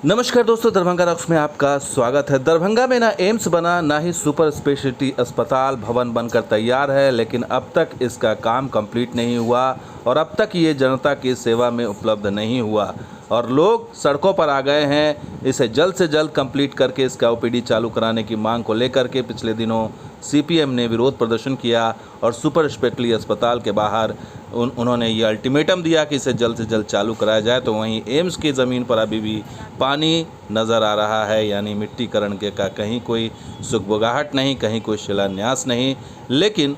नमस्कार दोस्तों, दरभंगा रॉक्स में आपका स्वागत है। दरभंगा में ना एम्स बना ना ही सुपर स्पेशलिटी अस्पताल भवन बनकर तैयार है, लेकिन अब तक इसका काम कंप्लीट नहीं हुआ और अब तक ये जनता की सेवा में उपलब्ध नहीं हुआ और लोग सड़कों पर आ गए हैं। इसे जल्द से जल्द कंप्लीट करके इसका ओपीडी चालू कराने की मांग को लेकर के पिछले दिनों सीपीएम ने विरोध प्रदर्शन किया और सुपर स्पेशलिटी अस्पताल के बाहर उन्होंने ये अल्टीमेटम दिया कि इसे जल्द से जल्द चालू कराया जाए। तो वहीं एम्स की ज़मीन पर अभी भी पानी नज़र आ रहा है, यानी मिट्टीकरण के का कहीं कोई सुगबुगाहट नहीं, कहीं कोई शिलान्यास नहीं। लेकिन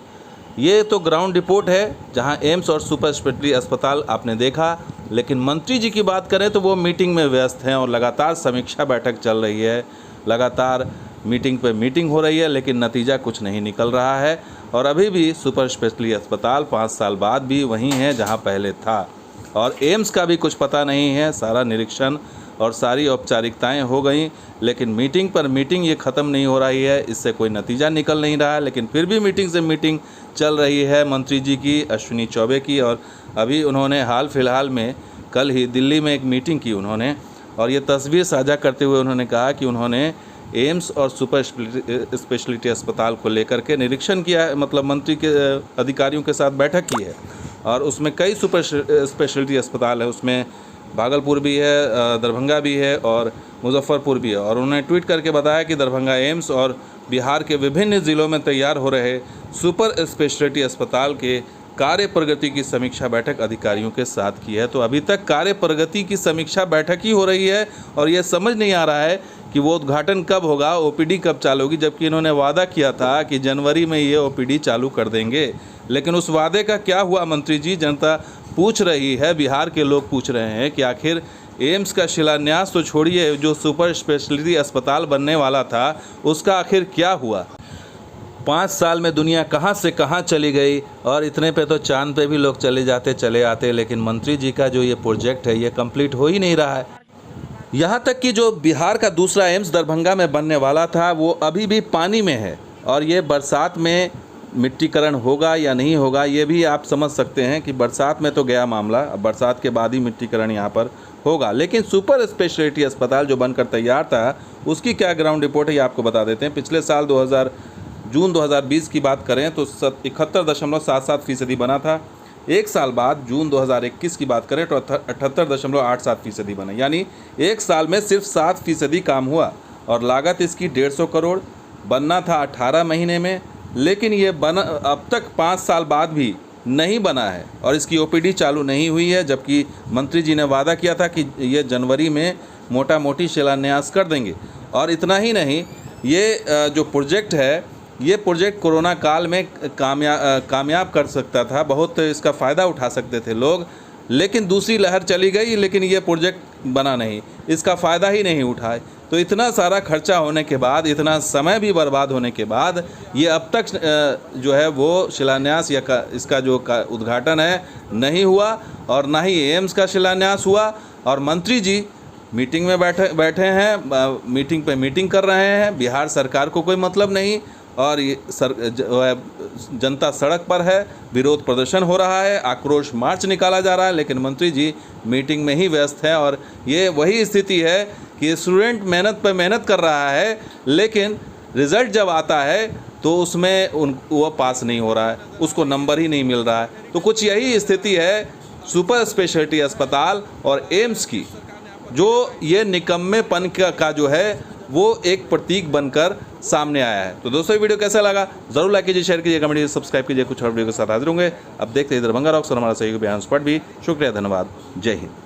ये तो ग्राउंड रिपोर्ट है, जहां एम्स और सुपर स्पेशलिटी अस्पताल आपने देखा। लेकिन मंत्री जी की बात करें तो वो मीटिंग में व्यस्त हैं और लगातार समीक्षा बैठक चल रही है, लगातार मीटिंग पे मीटिंग हो रही है, लेकिन नतीजा कुछ नहीं निकल रहा है। और अभी भी सुपर स्पेशलिटी अस्पताल 5 साल बाद भी वहीं है जहां पहले था और एम्स का भी कुछ पता नहीं है। सारा निरीक्षण और सारी औपचारिकताएं हो गई, लेकिन मीटिंग पर मीटिंग ये ख़त्म नहीं हो रही है, इससे कोई नतीजा निकल नहीं रहा है। लेकिन फिर भी मीटिंग से मीटिंग चल रही है मंत्री जी की, अश्विनी चौबे की। और अभी उन्होंने हाल फिलहाल में कल ही दिल्ली में एक मीटिंग की उन्होंने, और ये तस्वीर साझा करते हुए उन्होंने कहा कि उन्होंने एम्स और सुपर स्पेशलिटी अस्पताल को लेकर के निरीक्षण किया है, मतलब मंत्री के अधिकारियों के साथ बैठक की है। और उसमें कई सुपर स्पेशलिटी अस्पताल है, उसमें भागलपुर भी है, दरभंगा भी है और मुजफ्फरपुर भी है। और उन्होंने ट्वीट करके बताया कि दरभंगा एम्स और बिहार के विभिन्न ज़िलों में तैयार हो रहे सुपर स्पेशलिटी अस्पताल के कार्य प्रगति की समीक्षा बैठक अधिकारियों के साथ की है। तो अभी तक कार्य प्रगति की समीक्षा बैठक ही हो रही है और ये समझ नहीं आ रहा है कि वो उद्घाटन कब होगा, ओपीडी कब चालू होगी, जबकि इन्होंने वादा किया था कि जनवरी में ये ओपीडी चालू कर देंगे। लेकिन उस वादे का क्या हुआ मंत्री जी? जनता पूछ रही है, बिहार के लोग पूछ रहे हैं कि आखिर एम्स का शिलान्यास तो छोड़िए, जो सुपर स्पेशलिटी अस्पताल बनने वाला था उसका आखिर क्या हुआ? 5 साल में दुनिया कहां से कहां चली गई और इतने पे तो चांद पे भी लोग चले जाते चले आते, लेकिन मंत्री जी का जो ये प्रोजेक्ट है ये कंप्लीट हो ही नहीं रहा है। यहाँ तक कि जो बिहार का दूसरा एम्स दरभंगा में बनने वाला था वो अभी भी पानी में है और ये बरसात में मिट्टीकरण होगा या नहीं होगा ये भी आप समझ सकते हैं कि बरसात में तो गया मामला, अब बरसात के बाद ही मिट्टीकरण यहाँ पर होगा। लेकिन सुपर स्पेशलिटी अस्पताल जो बनकर तैयार था उसकी क्या ग्राउंड रिपोर्ट है ये आपको बता देते हैं। पिछले साल जून 2020 की बात करें तो 71.77% बना था। एक साल बाद जून 2021 की बात करें तो 78.87% बना, यानी एक साल में सिर्फ 7% काम हुआ और लागत इसकी 150 करोड़, बनना था 18 महीने में। लेकिन ये अब तक 5 साल बाद भी नहीं बना है और इसकी ओपीडी चालू नहीं हुई है, जबकि मंत्री जी ने वादा किया था कि ये जनवरी में मोटा मोटी शिलान्यास कर देंगे। और इतना ही नहीं, ये जो प्रोजेक्ट है ये प्रोजेक्ट कोरोना काल में कामयाब कर सकता था, बहुत इसका फ़ायदा उठा सकते थे लोग। लेकिन दूसरी लहर चली गई, लेकिन ये प्रोजेक्ट बना नहीं, इसका फ़ायदा ही नहीं उठाए। तो इतना सारा खर्चा होने के बाद, इतना समय भी बर्बाद होने के बाद ये अब तक जो है वो शिलान्यास या इसका जो उद्घाटन है नहीं हुआ और ना ही एम्स का शिलान्यास हुआ। और मंत्री जी मीटिंग में बैठे हैं, मीटिंग पे मीटिंग कर रहे हैं, बिहार सरकार को कोई मतलब नहीं और ये जनता सड़क पर है, विरोध प्रदर्शन हो रहा है, आक्रोश मार्च निकाला जा रहा है, लेकिन मंत्री जी मीटिंग में ही व्यस्त हैं। और ये वही स्थिति है कि स्टूडेंट मेहनत पर मेहनत कर रहा है, लेकिन रिज़ल्ट जब आता है तो उसमें वो पास नहीं हो रहा है, उसको नंबर ही नहीं मिल रहा है। तो कुछ यही स्थिति है सुपर स्पेशलिटी अस्पताल और एम्स की, जो ये निकम्मेपन का जो है वो एक प्रतीक बनकर सामने आया है। तो दोस्तों, ये वीडियो कैसा लगा ज़रूर लाइक कीजिए, शेयर कीजिए, कमेंट कीजिए, सब्सक्राइब कीजिए। कुछ और वीडियो के साथ हाजिर होंगे। अब देखते हैं दरभंगा रॉक्स और हमारा सहयोगी बेहान स्पॉट भी। शुक्रिया, धन्यवाद, जय हिंद।